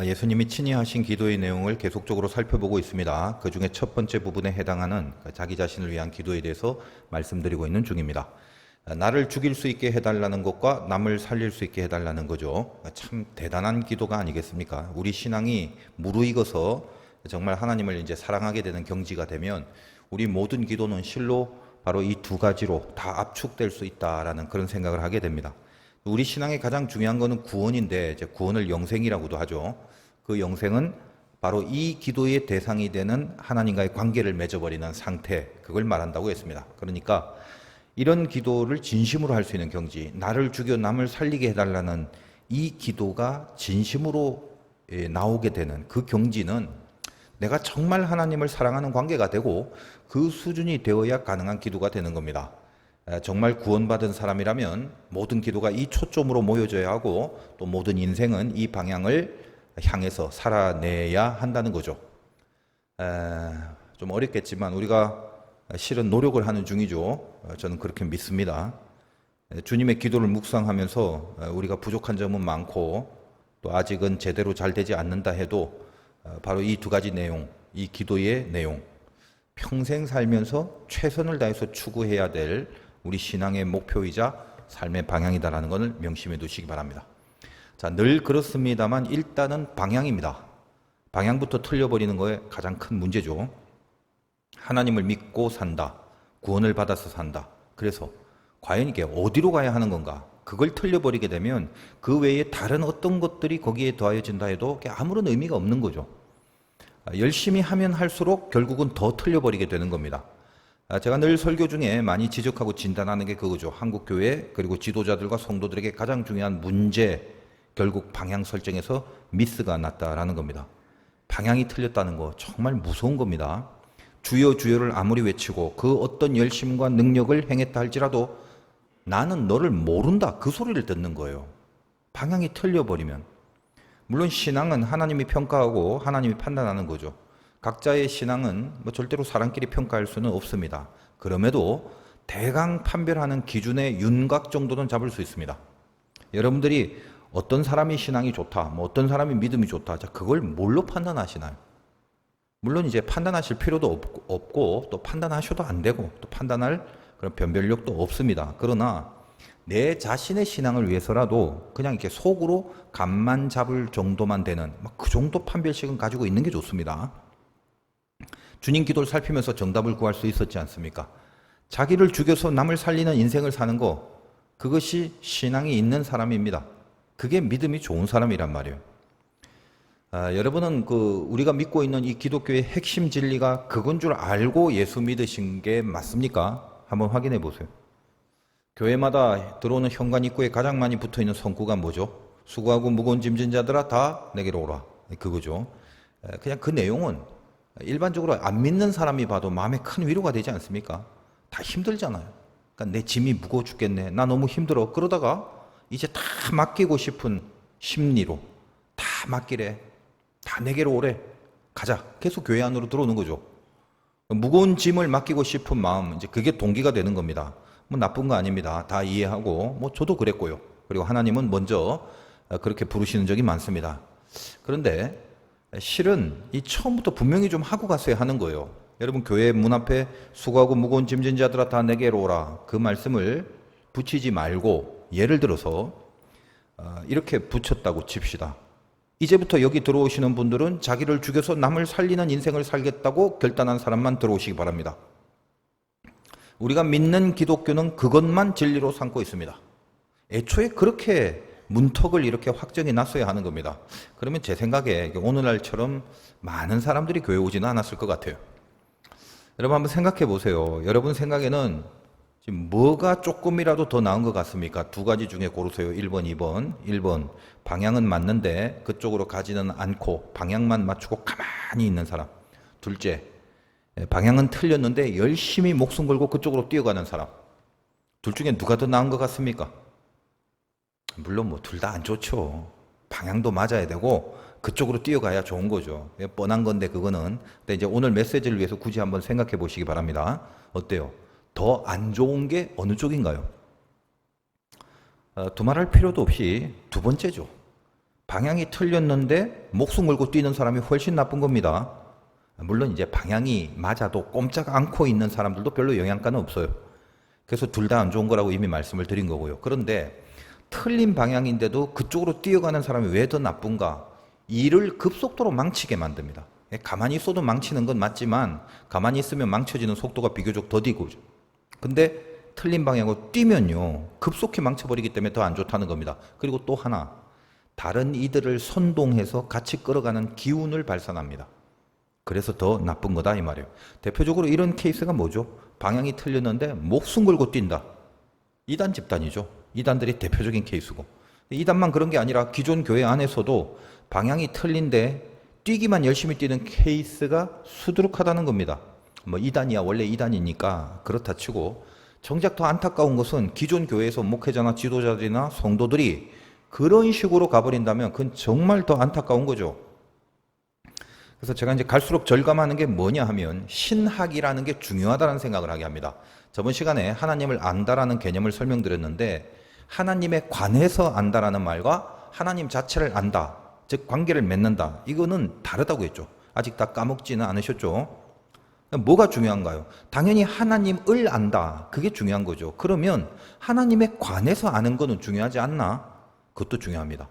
예수님이 친히 하신 기도의 내용을 계속적으로 살펴보고 있습니다. 그 중에 첫 번째 부분에 해당하는 자기 자신을 위한 기도에 대해서 말씀드리고 있는 중입니다. 나를 죽일 수 있게 해달라는 것과 남을 살릴 수 있게 해달라는 거죠. 참 대단한 기도가 아니겠습니까? 우리 신앙이 무르익어서 정말 하나님을 이제 사랑하게 되는 경지가 되면 우리 모든 기도는 실로 바로 이 두 가지로 다 압축될 수 있다라는 그런 생각을 하게 됩니다. 우리 신앙의 가장 중요한 것은 구원인데, 이제 구원을 영생이라고도 하죠. 그 영생은 바로 이 기도의 대상이 되는 하나님과의 관계를 맺어버리는 상태, 그걸 말한다고 했습니다. 그러니까 이런 기도를 진심으로 할 수 있는 경지, 나를 죽여 남을 살리게 해달라는 이 기도가 진심으로 나오게 되는 그 경지는 내가 정말 하나님을 사랑하는 관계가 되고 그 수준이 되어야 가능한 기도가 되는 겁니다. 정말 구원받은 사람이라면 모든 기도가 이 초점으로 모여져야 하고 또 모든 인생은 이 방향을 향해서 살아내야 한다는 거죠. 좀 어렵겠지만 우리가 실은 노력을 하는 중이죠. 저는 그렇게 믿습니다. 주님의 기도를 묵상하면서 우리가 부족한 점은 많고 또 아직은 제대로 잘 되지 않는다 해도 바로 이 두 가지 내용, 이 기도의 내용, 평생 살면서 최선을 다해서 추구해야 될 우리 신앙의 목표이자 삶의 방향이다라는 것을 명심해 두시기 바랍니다. 자, 늘 그렇습니다만 일단은 방향입니다. 방향부터 틀려버리는 거에 가장 큰 문제죠. 하나님을 믿고 산다. 구원을 받아서 산다. 그래서 과연 이게 어디로 가야 하는 건가? 그걸 틀려버리게 되면 그 외에 다른 어떤 것들이 거기에 더해진다 해도 아무런 의미가 없는 거죠. 열심히 하면 할수록 결국은 더 틀려버리게 되는 겁니다. 제가 늘 설교 중에 많이 지적하고 진단하는 게 그거죠. 한국교회 그리고 지도자들과 성도들에게 가장 중요한 문제, 결국 방향 설정에서 미스가 났다라는 겁니다. 방향이 틀렸다는 거 정말 무서운 겁니다. 주여 주여를 아무리 외치고 그 어떤 열심과 능력을 행했다 할지라도 나는 너를 모른다, 그 소리를 듣는 거예요. 방향이 틀려버리면. 물론 신앙은 하나님이 평가하고 하나님이 판단하는 거죠. 각자의 신앙은 절대로 사람끼리 평가할 수는 없습니다. 그럼에도 대강 판별하는 기준의 윤곽 정도는 잡을 수 있습니다. 여러분들이 어떤 사람이 신앙이 좋다, 어떤 사람이 믿음이 좋다, 자, 그걸 뭘로 판단하시나요? 물론 이제 판단하실 필요도 없고 또 판단하셔도 안 되고 또 판단할 그런 변별력도 없습니다. 그러나 내 자신의 신앙을 위해서라도 그냥 이렇게 속으로 감만 잡을 정도만 되는 그 정도 판별식은 가지고 있는 게 좋습니다. 주님 기도를 살피면서 정답을 구할 수 있었지 않습니까? 자기를 죽여서 남을 살리는 인생을 사는 거, 그것이 신앙이 있는 사람입니다. 그게 믿음이 좋은 사람이란 말이에요. 여러분은 우리가 믿고 있는 이 기독교의 핵심 진리가 그건 줄 알고 예수 믿으신 게 맞습니까? 한번 확인해 보세요. 교회마다 들어오는 현관 입구에 가장 많이 붙어있는 성구가 뭐죠? 수고하고 무거운 짐진 자들아 다 내게로 오라. 그거죠. 그냥 그 내용은 일반적으로 안 믿는 사람이 봐도 마음에 큰 위로가 되지 않습니까? 다 힘들잖아요. 그러니까 내 짐이 무거워 죽겠네. 나 너무 힘들어. 그러다가 이제 다 맡기고 싶은 심리로 다 맡기래. 다 내게로 오래. 가자. 계속 교회 안으로 들어오는 거죠. 무거운 짐을 맡기고 싶은 마음, 이제 그게 동기가 되는 겁니다. 나쁜 거 아닙니다. 다 이해하고, 저도 그랬고요. 그리고 하나님은 먼저 그렇게 부르시는 적이 많습니다. 그런데 실은 이 처음부터 분명히 좀 하고 갔어야 하는 거예요. 여러분 교회 문 앞에 수고하고 무거운 짐진 자들아 다 내게로 오라. 그 말씀을 붙이지 말고 예를 들어서 이렇게 붙였다고 칩시다. 이제부터 여기 들어오시는 분들은 자기를 죽여서 남을 살리는 인생을 살겠다고 결단한 사람만 들어오시기 바랍니다. 우리가 믿는 기독교는 그것만 진리로 삼고 있습니다. 애초에 그렇게 문턱을 이렇게 확정해 놨어야 하는 겁니다. 그러면 제 생각에 오늘날처럼 많은 사람들이 교회 오지는 않았을 것 같아요. 여러분 한번 생각해 보세요. 여러분 생각에는 지금 뭐가 조금이라도 더 나은 것 같습니까? 두 가지 중에 고르세요. 1번, 2번. 1번, 방향은 맞는데 그쪽으로 가지는 않고 방향만 맞추고 가만히 있는 사람. 둘째, 방향은 틀렸는데 열심히 목숨 걸고 그쪽으로 뛰어가는 사람. 둘 중에 누가 더 나은 것 같습니까? 물론 둘 다 안 좋죠. 방향도 맞아야 되고 그쪽으로 뛰어가야 좋은 거죠. 뻔한 건데 그거는. 근데 이제 오늘 메시지를 위해서 굳이 한번 생각해 보시기 바랍니다. 어때요? 더 안 좋은 게 어느 쪽인가요? 두말할 필요도 없이 두 번째죠. 방향이 틀렸는데 목숨 걸고 뛰는 사람이 훨씬 나쁜 겁니다. 물론 이제 방향이 맞아도 꼼짝 않고 있는 사람들도 별로 영향가는 없어요. 그래서 둘 다 안 좋은 거라고 이미 말씀을 드린 거고요. 그런데 틀린 방향인데도 그쪽으로 뛰어가는 사람이 왜 더 나쁜가? 일을 급속도로 망치게 만듭니다. 가만히 있어도 망치는 건 맞지만 가만히 있으면 망쳐지는 속도가 비교적 더디고, 근데 틀린 방향으로 뛰면요 급속히 망쳐버리기 때문에 더 안 좋다는 겁니다. 그리고 또 하나, 다른 이들을 선동해서 같이 끌어가는 기운을 발산합니다. 그래서 더 나쁜 거다 이 말이에요. 대표적으로 이런 케이스가 뭐죠? 방향이 틀렸는데 목숨 걸고 뛴다. 이단 집단이죠. 이단들이 대표적인 케이스고, 이단만 그런 게 아니라 기존 교회 안에서도 방향이 틀린데 뛰기만 열심히 뛰는 케이스가 수두룩하다는 겁니다. 뭐 이단이야 원래 이단이니까 그렇다 치고, 정작 더 안타까운 것은 기존 교회에서 목회자나 지도자들이나 성도들이 그런 식으로 가버린다면 그건 정말 더 안타까운 거죠. 그래서 제가 이제 갈수록 절감하는 게 뭐냐 하면 신학이라는 게 중요하다는 생각을 하게 합니다. 저번 시간에 하나님을 안다라는 개념을 설명드렸는데, 하나님에 관해서 안다라는 말과 하나님 자체를 안다, 즉 관계를 맺는다, 이거는 다르다고 했죠. 아직 다 까먹지는 않으셨죠? 뭐가 중요한가요? 당연히 하나님을 안다, 그게 중요한 거죠. 그러면 하나님에 관해서 아는 거는 중요하지 않나? 그것도 중요합니다.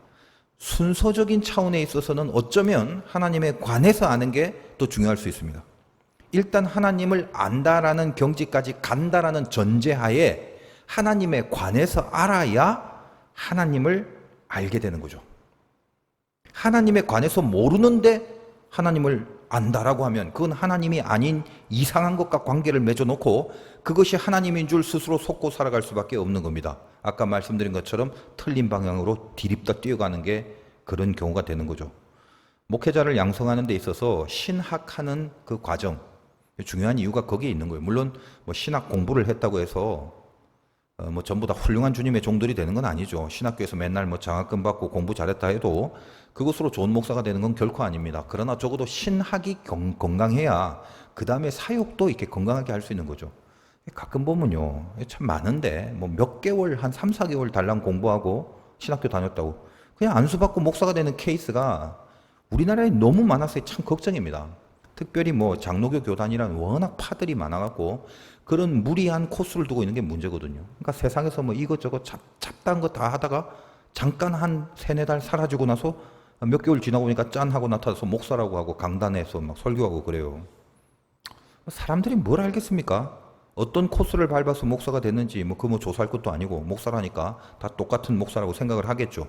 순서적인 차원에 있어서는 어쩌면 하나님에 관해서 아는 게 더 중요할 수 있습니다. 일단 하나님을 안다라는 경지까지 간다라는 전제하에 하나님에 관해서 알아야 하나님을 알게 되는 거죠. 하나님에 관해서 모르는데 하나님을 안다라고 하면 그건 하나님이 아닌 이상한 것과 관계를 맺어놓고 그것이 하나님인 줄 스스로 속고 살아갈 수밖에 없는 겁니다. 아까 말씀드린 것처럼 틀린 방향으로 디립다 뛰어가는 게 그런 경우가 되는 거죠. 목회자를 양성하는 데 있어서 신학하는 그 과정, 중요한 이유가 거기에 있는 거예요. 물론 뭐 신학 공부를 했다고 해서 뭐 전부 다 훌륭한 주님의 종들이 되는 건 아니죠. 신학교에서 맨날 뭐 장학금 받고 공부 잘했다 해도 그것으로 좋은 목사가 되는 건 결코 아닙니다. 그러나 적어도 신학이 건강해야 그 다음에 사역도 이렇게 건강하게 할 수 있는 거죠. 가끔 보면요, 참 많은데 뭐 몇 개월, 한 3, 4개월 달랑 공부하고 신학교 다녔다고 그냥 안수받고 목사가 되는 케이스가 우리나라에 너무 많아서 참 걱정입니다. 특별히 뭐 장로교 교단이란 워낙 파들이 많아갖고 그런 무리한 코스를 두고 있는 게 문제거든요. 그러니까 세상에서 뭐 이것저것 잡다한 거 다 하다가 잠깐 한 3, 4달 사라지고 나서 몇 개월 지나고 보니까 짠 하고 나타나서 목사라고 하고 강단에서 막 설교하고 그래요. 사람들이 뭘 알겠습니까? 어떤 코스를 밟아서 목사가 됐는지 뭐 그거 뭐 조사할 것도 아니고 목사라니까 다 똑같은 목사라고 생각을 하겠죠.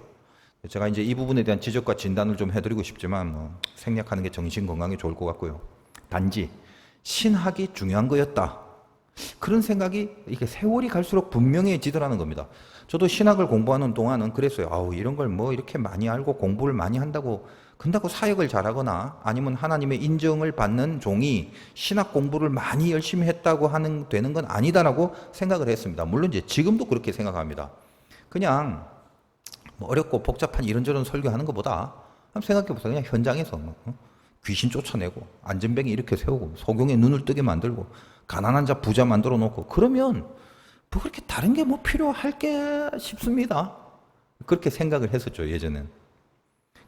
제가 이제 이 부분에 대한 지적과 진단을 좀 해드리고 싶지만 뭐 생략하는 게 정신 건강에 좋을 것 같고요. 단지 신학이 중요한 거였다, 그런 생각이 이렇게 세월이 갈수록 분명해지더라는 겁니다. 저도 신학을 공부하는 동안은 그랬어요. 아우, 이런 걸 뭐 이렇게 많이 알고 공부를 많이 한다고 근다고 사역을 잘하거나 아니면 하나님의 인정을 받는 종이 신학 공부를 많이 열심히 했다고 하는 되는 건 아니다라고 생각을 했습니다. 물론 이제 지금도 그렇게 생각합니다. 그냥 뭐 어렵고 복잡한 이런저런 설교하는 것보다 한번 생각해보세요. 그냥 현장에서 귀신 쫓아내고 안전뱅이 이렇게 세우고 소경의 눈을 뜨게 만들고 가난한 자 부자 만들어 놓고 그러면 뭐 그렇게 다른 게 뭐 필요할 게 싶습니다. 그렇게 생각을 했었죠, 예전엔.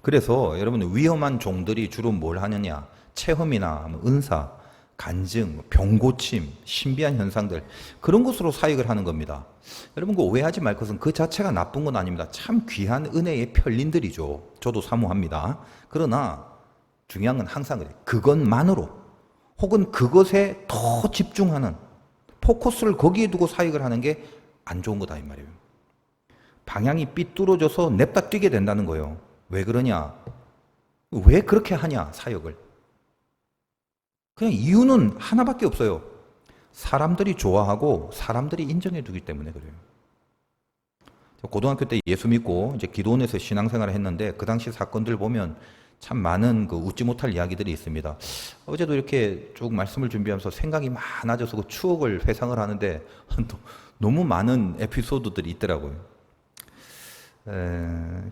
그래서 여러분, 위험한 종들이 주로 뭘 하느냐, 체험이나 은사, 간증, 병고침, 신비한 현상들, 그런 것으로 사역을 하는 겁니다. 여러분, 그 오해하지 말 것은 그 자체가 나쁜 건 아닙니다. 참 귀한 은혜의 편린들이죠. 저도 사모합니다. 그러나 중요한 건 항상 그래요. 그것만으로 혹은 그것에 더 집중하는, 포커스를 거기에 두고 사역을 하는 게 안 좋은 거다 이 말이에요. 방향이 삐뚤어져서 냅다 뛰게 된다는 거예요. 왜 그러냐? 왜 그렇게 하냐, 사역을? 그냥 이유는 하나밖에 없어요. 사람들이 좋아하고 사람들이 인정해 두기 때문에 그래요. 고등학교 때 예수 믿고 이제 기도원에서 신앙생활을 했는데 그 당시 사건들 보면 참 많은 그 웃지 못할 이야기들이 있습니다. 어제도 이렇게 쭉 말씀을 준비하면서 생각이 많아져서 그 추억을 회상을 하는데 너무 많은 에피소드들이 있더라고요.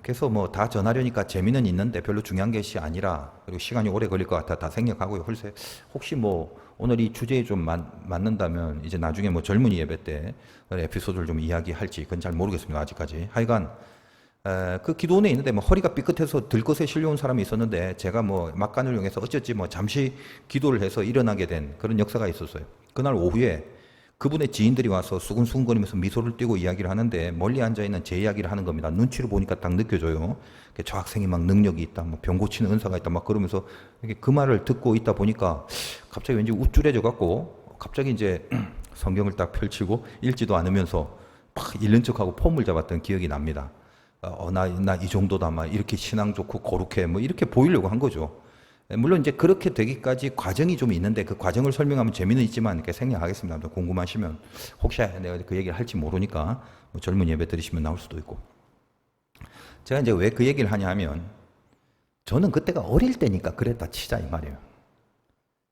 그래서 뭐 다 전하려니까 재미는 있는데 별로 중요한 것이 아니라, 그리고 시간이 오래 걸릴 것 같아 다 생략하고요. 글쎄, 혹시 뭐 오늘 이 주제에 좀 맞는다면 이제 나중에 뭐 젊은이 예배 때 에피소드를 좀 이야기할지 그건 잘 모르겠습니다. 아직까지. 하여간 그 기도원에 있는데 뭐 허리가 삐끗해서 들것에 실려온 사람이 있었는데 제가 뭐 막간을 이용해서 어쨌지 뭐 잠시 기도를 해서 일어나게 된 그런 역사가 있었어요. 그날 오후에 그분의 지인들이 와서 수근수근거리면서 미소를 띠고 이야기를 하는데 멀리 앉아있는 제 이야기를 하는 겁니다. 눈치로 보니까 딱 느껴져요. 저 학생이 막 능력이 있다, 뭐 병 고치는 은사가 있다, 막 그러면서 이렇게 그 말을 듣고 있다 보니까 갑자기 왠지 우쭐해져 갖고 갑자기 이제 성경을 딱 펼치고 읽지도 않으면서 막 읽는 척하고 폼을 잡았던 기억이 납니다. 나 이 정도다, 막 이렇게 신앙 좋고 거룩해, 뭐 이렇게 보이려고 한 거죠. 물론 이제 그렇게 되기까지 과정이 좀 있는데 그 과정을 설명하면 재미는 있지만 이렇게 생략하겠습니다. 궁금하시면 혹시 내가 그 얘기를 할지 모르니까 뭐 젊은 예배 들으시면 나올 수도 있고. 제가 이제 왜 그 얘기를 하냐 하면 저는 그때가 어릴 때니까 그랬다 치자 이 말이에요.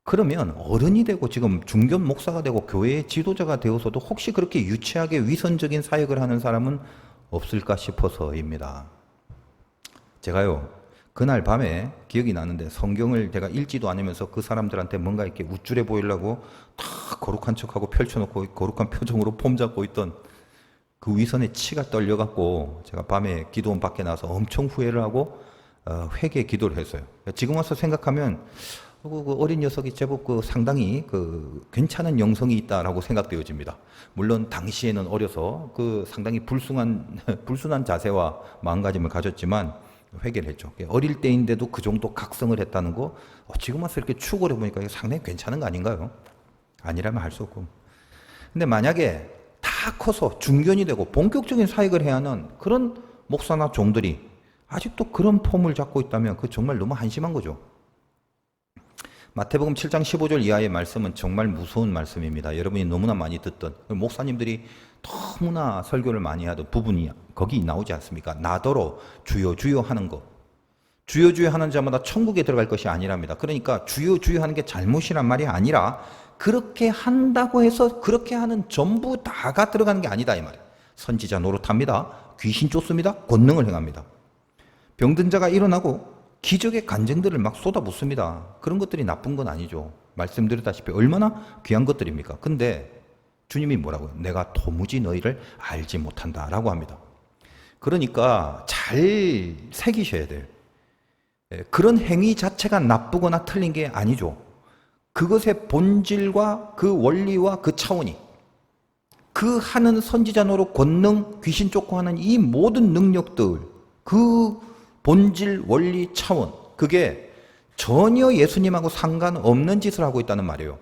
그러면 어른이 되고 지금 중견 목사가 되고 교회의 지도자가 되어서도 혹시 그렇게 유치하게 위선적인 사역을 하는 사람은 없을까 싶어서입니다. 제가요, 그날 밤에 기억이 나는데 성경을 제가 읽지도 않으면서 그 사람들한테 뭔가 이렇게 우쭐해 보이려고 다 거룩한 척하고 펼쳐놓고 거룩한 표정으로 폼 잡고 있던 그 위선의 치가 떨려갖고 제가 밤에 기도원 밖에 나와서 엄청 후회를 하고 회개 기도를 했어요. 지금 와서 생각하면 그 어린 녀석이 제법 상당히 괜찮은 영성이 있다라고 생각되어집니다. 물론 당시에는 어려서 상당히 불순한 자세와 마음가짐을 가졌지만 회개를 했죠. 어릴 때인데도 그 정도 각성을 했다는 거 지금 와서 이렇게 추구를 해보니까 상당히 괜찮은 거 아닌가요? 아니라면 할 수 없고. 근데 만약에 다 커서 중견이 되고 본격적인 사역을 해야 하는 그런 목사나 종들이 아직도 그런 폼을 잡고 있다면 그 정말 너무 한심한 거죠. 마태복음 7장 15절 이하의 말씀은 정말 무서운 말씀입니다. 여러분이 너무나 많이 듣던 목사님들이 너무나 설교를 많이 하던 부분이 거기 나오지 않습니까? 나더러 주여 주여 하는 거. 주여 주여 하는 자마다 천국에 들어갈 것이 아니랍니다. 그러니까 주여 주여 하는 게 잘못이란 말이 아니라 그렇게 한다고 해서 그렇게 하는 전부 다가 들어가는 게 아니다 이 말이에요. 선지자 노릇합니다. 귀신 쫓습니다. 권능을 행합니다. 병든 자가 일어나고 기적의 간증들을 막 쏟아붓습니다. 그런 것들이 나쁜 건 아니죠. 말씀드렸다시피 얼마나 귀한 것들입니까? 근데 주님이 뭐라고요? 내가 도무지 너희를 알지 못한다 라고 합니다. 그러니까 잘 새기셔야 돼요. 그런 행위 자체가 나쁘거나 틀린 게 아니죠. 그것의 본질과 그 원리와 그 차원이 그 하는 선지자 노릇, 권능, 귀신 쫓고 하는 이 모든 능력들 그 본질, 원리, 차원 그게 전혀 예수님하고 상관없는 짓을 하고 있다는 말이에요.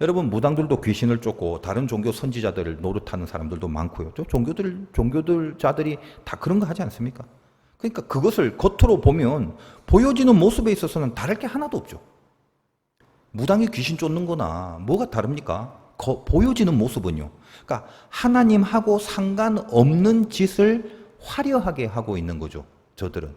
여러분 무당들도 귀신을 쫓고 다른 종교 선지자들을 노릇하는 사람들도 많고요. 종교들 자들이 다 그런 거 하지 않습니까? 그러니까 그것을 겉으로 보면 보여지는 모습에 있어서는 다를 게 하나도 없죠. 무당이 귀신 쫓는 거나 뭐가 다릅니까? 보여지는 모습은요. 그러니까 하나님하고 상관없는 짓을 화려하게 하고 있는 거죠. 저들은.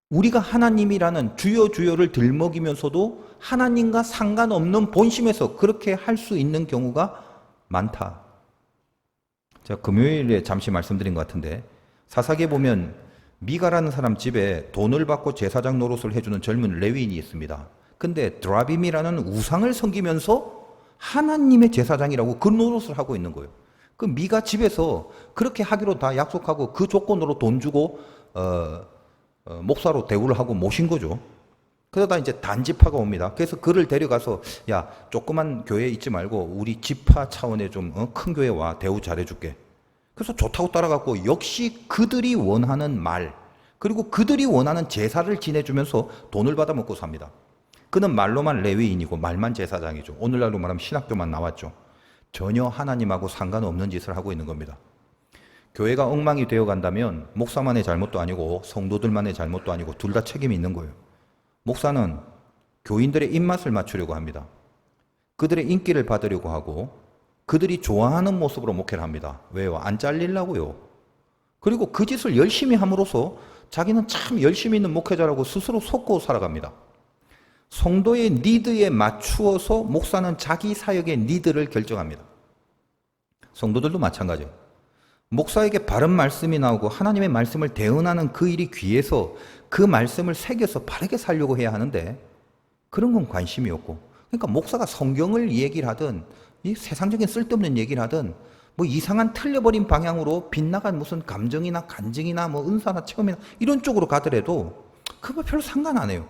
우리가 하나님이라는 주여 주여를 들먹이면서도 하나님과 상관없는 본심에서 그렇게 할 수 있는 경우가 많다. 제가 금요일에 잠시 말씀드린 것 같은데 사사기에 보면 미가라는 사람 집에 돈을 받고 제사장 노릇을 해주는 젊은 레위인이 있습니다. 근데 드라빔이라는 우상을 섬기면서 하나님의 제사장이라고 그 노릇을 하고 있는 거예요. 그 미가 집에서 그렇게 하기로 다 약속하고 그 조건으로 돈 주고 목사로 대우를 하고 모신 거죠. 그러다 이제 단지파가 옵니다. 그래서 그를 데려가서 야 조그만 교회에 있지 말고 우리 지파 차원의 좀 큰 교회 와 대우 잘해줄게. 그래서 좋다고 따라갔고 역시 그들이 원하는 말 그리고 그들이 원하는 제사를 지내주면서 돈을 받아 먹고 삽니다. 그는 말로만 레위인이고 말만 제사장이죠. 오늘날로 말하면 신학교만 나왔죠. 전혀 하나님하고 상관없는 짓을 하고 있는 겁니다. 교회가 엉망이 되어 간다면 목사만의 잘못도 아니고 성도들만의 잘못도 아니고 둘 다 책임이 있는 거예요. 목사는 교인들의 입맛을 맞추려고 합니다. 그들의 인기를 받으려고 하고 그들이 좋아하는 모습으로 목회를 합니다. 왜요? 안 잘리려고요. 그리고 그 짓을 열심히 함으로써 자기는 참 열심히 있는 목회자라고 스스로 속고 살아갑니다. 성도의 니드에 맞추어서 목사는 자기 사역의 니드를 결정합니다. 성도들도 마찬가지예요. 목사에게 바른 말씀이 나오고 하나님의 말씀을 대언하는 그 일이 귀해서 그 말씀을 새겨서 바르게 살려고 해야 하는데 그런 건 관심이 없고 그러니까 목사가 성경을 얘기를 하든 이 세상적인 쓸데없는 얘기를 하든 뭐 이상한 틀려버린 방향으로 빗나간 무슨 감정이나 간증이나 뭐 은사나 체험이나 이런 쪽으로 가더라도 그거 별로 상관 안 해요.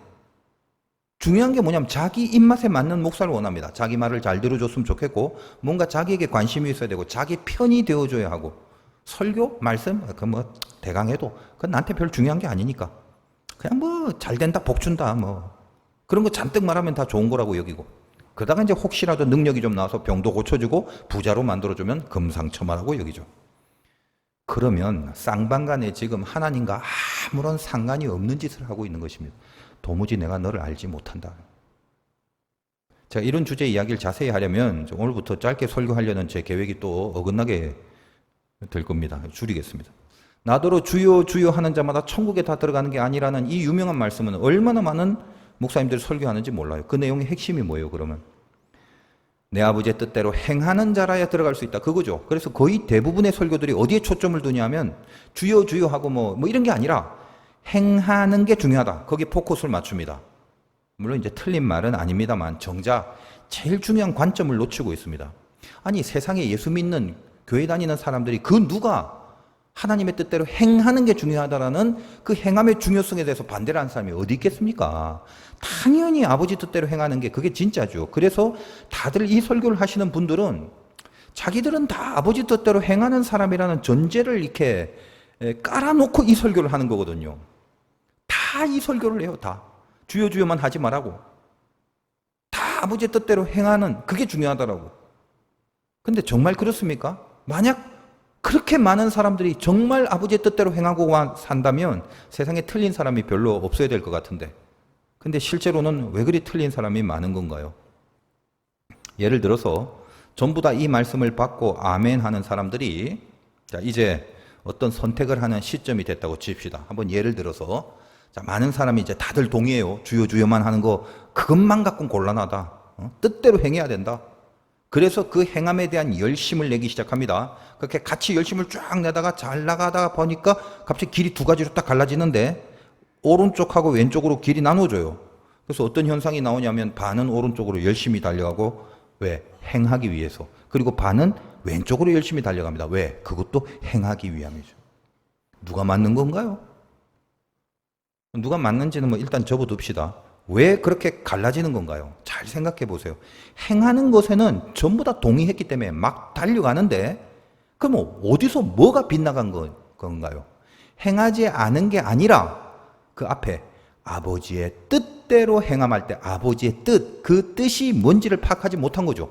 중요한 게 뭐냐면 자기 입맛에 맞는 목사를 원합니다. 자기 말을 잘 들어줬으면 좋겠고 뭔가 자기에게 관심이 있어야 되고 자기 편이 되어줘야 하고 설교? 말씀? 그 뭐 대강해도 그건 나한테 별 중요한 게 아니니까 그냥 뭐 잘 된다 복 준다 뭐 그런 거 잔뜩 말하면 다 좋은 거라고 여기고 그러다가 이제 혹시라도 능력이 좀 나와서 병도 고쳐주고 부자로 만들어주면 금상첨화라고 여기죠. 그러면 쌍방간에 지금 하나님과 아무런 상관이 없는 짓을 하고 있는 것입니다. 도무지 내가 너를 알지 못한다. 제가 이런 주제 이야기를 자세히 하려면 오늘부터 짧게 설교하려는 제 계획이 또 어긋나게 될 겁니다. 줄이겠습니다. 나더러 주여 주여 하는 자마다 천국에 다 들어가는 게 아니라는 이 유명한 말씀은 얼마나 많은 목사님들이 설교하는지 몰라요. 그 내용의 핵심이 뭐예요, 그러면? 내 아버지의 뜻대로 행하는 자라야 들어갈 수 있다. 그거죠. 그래서 거의 대부분의 설교들이 어디에 초점을 두냐면 주여 주여 하고 뭐 이런 게 아니라 행하는 게 중요하다. 거기에 포커스를 맞춥니다. 물론 이제 틀린 말은 아닙니다만 정작 제일 중요한 관점을 놓치고 있습니다. 아니 세상에 예수 믿는 교회 다니는 사람들이 그 누가 하나님의 뜻대로 행하는 게 중요하다라는 그 행함의 중요성에 대해서 반대를 하는 사람이 어디 있겠습니까? 당연히 아버지 뜻대로 행하는 게 그게 진짜죠. 그래서 다들 이 설교를 하시는 분들은 자기들은 다 아버지 뜻대로 행하는 사람이라는 전제를 이렇게 깔아놓고 이 설교를 하는 거거든요. 다 이 설교를 해요. 다. 주여 주여만 하지 말라고. 다 아버지 뜻대로 행하는 그게 중요하더라고. 근데 정말 그렇습니까? 만약 그렇게 많은 사람들이 정말 아버지의 뜻대로 행하고 산다면 세상에 틀린 사람이 별로 없어야 될 것 같은데 근데 실제로는 왜 그리 틀린 사람이 많은 건가요? 예를 들어서 전부 다 이 말씀을 받고 아멘 하는 사람들이 자 이제 어떤 선택을 하는 시점이 됐다고 칩시다. 한번 예를 들어서 자 많은 사람이 이제 다들 동의해요. 주여 주여만 하는 거 그것만 갖고는 곤란하다. 뜻대로 행해야 된다. 그래서 그 행함에 대한 열심을 내기 시작합니다. 그렇게 같이 열심을 쫙 내다가 잘 나가다 보니까 갑자기 길이 두 가지로 딱 갈라지는데 오른쪽하고 왼쪽으로 길이 나눠져요. 그래서 어떤 현상이 나오냐면 반은 오른쪽으로 열심히 달려가고 왜? 행하기 위해서. 그리고 반은 왼쪽으로 열심히 달려갑니다. 왜? 그것도 행하기 위함이죠. 누가 맞는 건가요? 누가 맞는지는 뭐 일단 접어둡시다. 왜 그렇게 갈라지는 건가요? 잘 생각해 보세요. 행하는 것에는 전부 다 동의했기 때문에 막 달려가는데 그럼 어디서 뭐가 빗나간 건가요? 행하지 않은 게 아니라 그 앞에 아버지의 뜻대로 행함할 때 아버지의 뜻, 그 뜻이 뭔지를 파악하지 못한 거죠.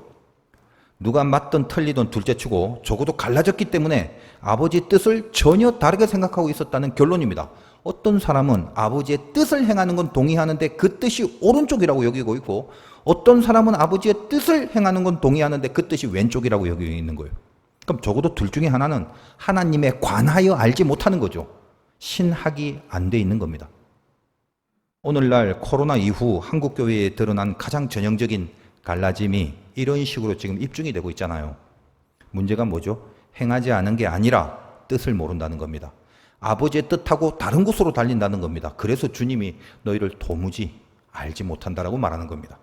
누가 맞든 틀리든 둘째치고 적어도 갈라졌기 때문에 아버지의 뜻을 전혀 다르게 생각하고 있었다는 결론입니다. 어떤 사람은 아버지의 뜻을 행하는 건 동의하는데 그 뜻이 오른쪽이라고 여기고 있고 어떤 사람은 아버지의 뜻을 행하는 건 동의하는데 그 뜻이 왼쪽이라고 여기고 있는 거예요. 그럼 적어도 둘 중에 하나는 하나님에 관하여 알지 못하는 거죠. 신학이 안 돼 있는 겁니다. 오늘날 코로나 이후 한국교회에 드러난 가장 전형적인 갈라짐이 이런 식으로 지금 입증이 되고 있잖아요. 문제가 뭐죠? 행하지 않은 게 아니라 뜻을 모른다는 겁니다. 아버지의 뜻하고 다른 곳으로 달린다는 겁니다. 그래서 주님이 너희를 도무지 알지 못한다라고 말하는 겁니다.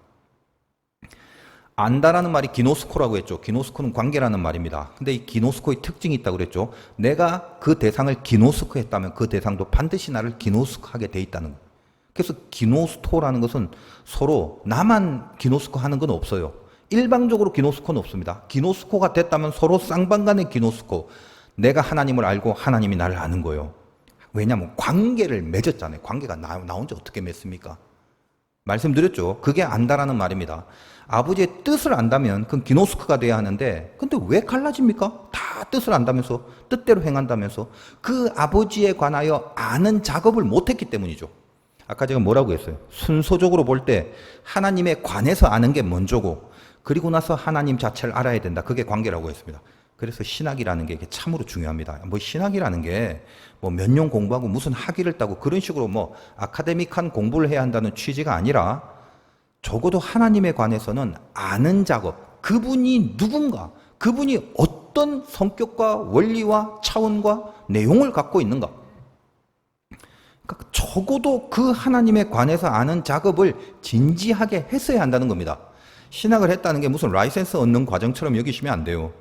안다라는 말이 기노스코라고 했죠. 기노스코는 관계라는 말입니다. 근데 이 기노스코의 특징이 있다고 그랬죠. 내가 그 대상을 기노스코 했다면 그 대상도 반드시 나를 기노스코 하게 돼 있다는 거예요. 그래서 기노스토라는 것은 서로 나만 기노스코 하는 건 없어요. 일방적으로 기노스코는 없습니다. 기노스코가 됐다면 서로 쌍방간의 기노스코. 내가 하나님을 알고 하나님이 나를 아는 거예요. 왜냐하면 관계를 맺었잖아요. 관계가 나 혼자 어떻게 맺습니까? 말씀드렸죠. 그게 안다라는 말입니다. 아버지의 뜻을 안다면 그건 기노스코가 돼야 하는데 근데 왜 갈라집니까? 다 뜻을 안다면서 뜻대로 행한다면서 그 아버지에 관하여 아는 작업을 못했기 때문이죠. 아까 제가 뭐라고 했어요? 순서적으로 볼 때 하나님에 관해서 아는 게 먼저고 그리고 나서 하나님 자체를 알아야 된다. 그게 관계라고 했습니다. 그래서 신학이라는 게 참으로 중요합니다. 뭐 신학이라는 게 뭐 몇 년 공부하고 무슨 학위를 따고 그런 식으로 뭐 아카데믹한 공부를 해야 한다는 취지가 아니라 적어도 하나님에 관해서는 아는 작업, 그분이 누군가, 그분이 어떤 성격과 원리와 차원과 내용을 갖고 있는가. 그러니까 적어도 그 하나님에 관해서 아는 작업을 진지하게 했어야 한다는 겁니다. 신학을 했다는 게 무슨 라이센스 얻는 과정처럼 여기시면 안 돼요.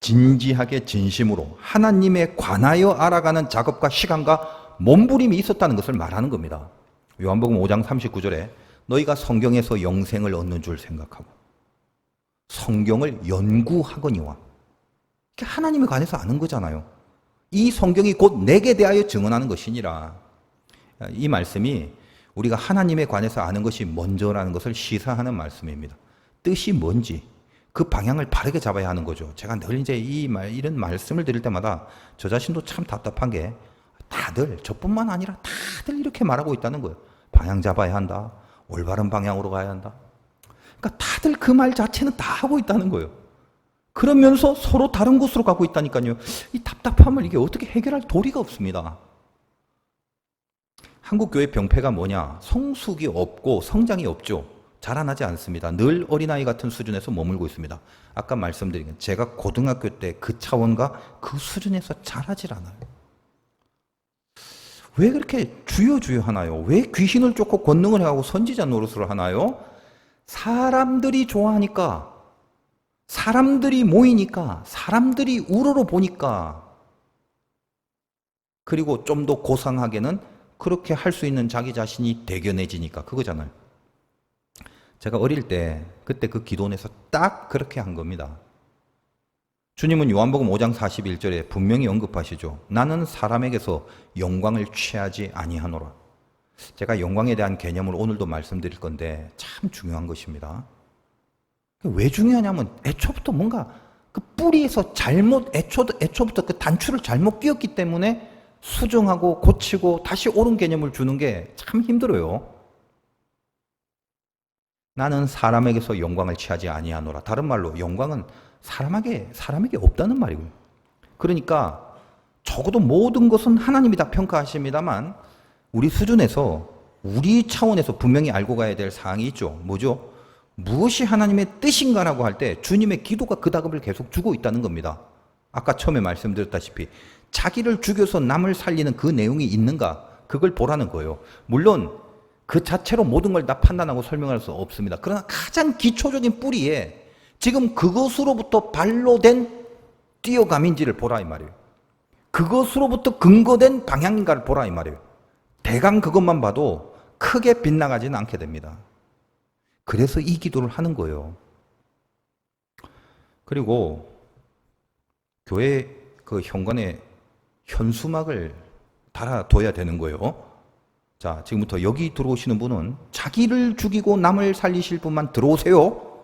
진지하게 진심으로 하나님에 관하여 알아가는 작업과 시간과 몸부림이 있었다는 것을 말하는 겁니다. 요한복음 5장 39절에 너희가 성경에서 영생을 얻는 줄 생각하고 성경을 연구하거니와, 하나님에 관해서 아는 거잖아요. 이 성경이 곧 내게 대하여 증언하는 것이니라. 이 말씀이 우리가 하나님에 관해서 아는 것이 먼저라는 것을 시사하는 말씀입니다. 뜻이 뭔지 그 방향을 바르게 잡아야 하는 거죠. 제가 늘 이제 이런 말씀을 드릴 때마다 저 자신도 참 답답한 게, 다들, 저뿐만 아니라 다들 이렇게 말하고 있다는 거예요. 방향 잡아야 한다. 올바른 방향으로 가야 한다. 그러니까 다들 그 말 자체는 다 하고 있다는 거예요. 그러면서 서로 다른 곳으로 가고 있다니까요. 이 답답함을 이게 어떻게 해결할 도리가 없습니다. 한국교회 병폐가 뭐냐? 성숙이 없고 성장이 없죠. 자라나지 않습니다. 늘 어린아이 같은 수준에서 머물고 있습니다. 아까 말씀드린 건 제가 고등학교 때 그 차원과 그 수준에서 자라질 않아요. 왜 그렇게 주여 하나요? 왜 귀신을 쫓고 권능을 해가고 선지자 노릇을 하나요? 사람들이 좋아하니까, 사람들이 모이니까, 사람들이 우러러보니까, 그리고 좀 더 고상하게는 그렇게 할 수 있는 자기 자신이 대견해지니까, 그거잖아요. 제가 어릴 때 그때 그 기도원에서 딱 그렇게 한 겁니다. 주님은 요한복음 5장 41절에 분명히 언급하시죠. 나는 사람에게서 영광을 취하지 아니하노라. 제가 영광에 대한 개념을 오늘도 말씀드릴 건데 참 중요한 것입니다. 왜 중요하냐면 애초부터 뭔가 그 뿌리에서 애초부터 그 단추를 잘못 끼웠기 때문에 수정하고 고치고 다시 옳은 개념을 주는 게 참 힘들어요. 나는 사람에게서 영광을 취하지 아니하노라. 다른 말로 영광은 사람에게 없다는 말이고요. 그러니까 적어도 모든 것은 하나님이 다 평가하십니다만 우리 수준에서, 우리 차원에서 분명히 알고 가야 될 사항이 있죠. 뭐죠? 무엇이 하나님의 뜻인가라고 할 때 주님의 기도가 그 답을 계속 주고 있다는 겁니다. 아까 처음에 말씀드렸다시피 자기를 죽여서 남을 살리는 그 내용이 있는가, 그걸 보라는 거예요. 물론 그 자체로 모든 걸 다 판단하고 설명할 수 없습니다. 그러나 가장 기초적인 뿌리에 지금 그것으로부터 발로된 뛰어감인지를 보라 이 말이에요. 그것으로부터 근거된 방향인가를 보라 이 말이에요. 대강 그것만 봐도 크게 빗나가지는 않게 됩니다. 그래서 이 기도를 하는 거예요. 그리고 교회 그 현관에 현수막을 달아둬야 되는 거예요. 자, 지금부터 여기 들어오시는 분은 자기를 죽이고 남을 살리실 분만 들어오세요.